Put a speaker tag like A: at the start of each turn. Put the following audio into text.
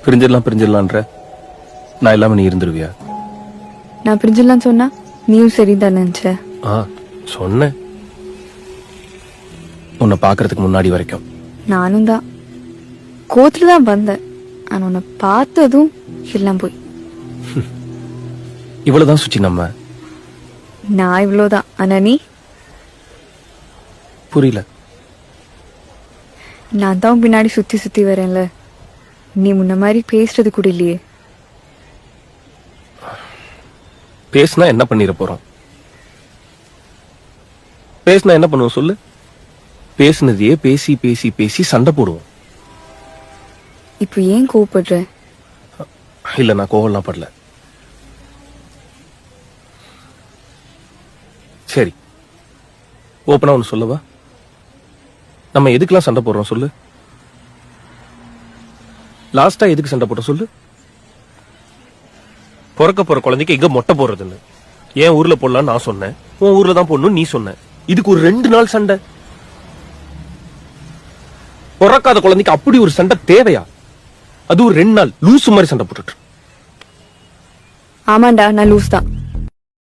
A: பிரிஞ்சிடலான்ற நான் இல்லாம நீ இருந்துருவியா?
B: நான் பிரிஞ்சிடலாம் சொன்னா நீயும் சரிதான் நினைச்ச.
A: சொன்னேன் உன்னை பாக்குறதுக்கு முன்னாடி வரைக்கும்.
B: நானும் தான் கோத்துல தான் வந்தேன். ஆனா உன்னை பார்த்ததும் எல்லாம் போய்.
A: இவ்வளவுதான் சுச்சி நம்ம.
B: நான் இவ்வளவுதான். ஆனா நீ
A: புரியல.
B: நான் தான் பின்னாடி சுத்தி சுத்தி வரேன்ல. நீ முன்ன மாதிரி பேசுறது கூட இல்லையே.
A: பேசினா என்ன பண்ணிட போறோம்? பேசினா என்ன பண்ணுவோம் சொல்லு? பேசுனதையே பேசி பேசி பேசி சண்டை போடுவோம்.
B: இப்ப ஏன் கோவப்படுற?
A: இல்ல, நான் கோவம்லாம் படல. சரி, ஓப்பனா ஒண்ணு சொல்லவா? நம்ம எதுக்கெல்லாம் சண்டை போடுறோம் சொல்லு? லாஸ்டா எதுக்கு சண்டை போட்டோம் சொல்லு? பிறக்க போற குழந்தைக்கு எங்க மொட்டை போடுறதுன்னு என் ஊர்ல போடலாம் நான் சொன்னேன், உன் ஊர்ல தான் போடணும் நீ சொன்ன. இதுக்கு ஒரு 2 நாள் சண்டை. பிறக்காத குழந்தைக்கு அப்படி ஒரு சண்டை தேவையா? அது ஒரு 2 நாள் லூசு மாதிரி சண்டை போட்டுட்டு.
B: ஆமாண்டா, நான் லூஸ் தான்.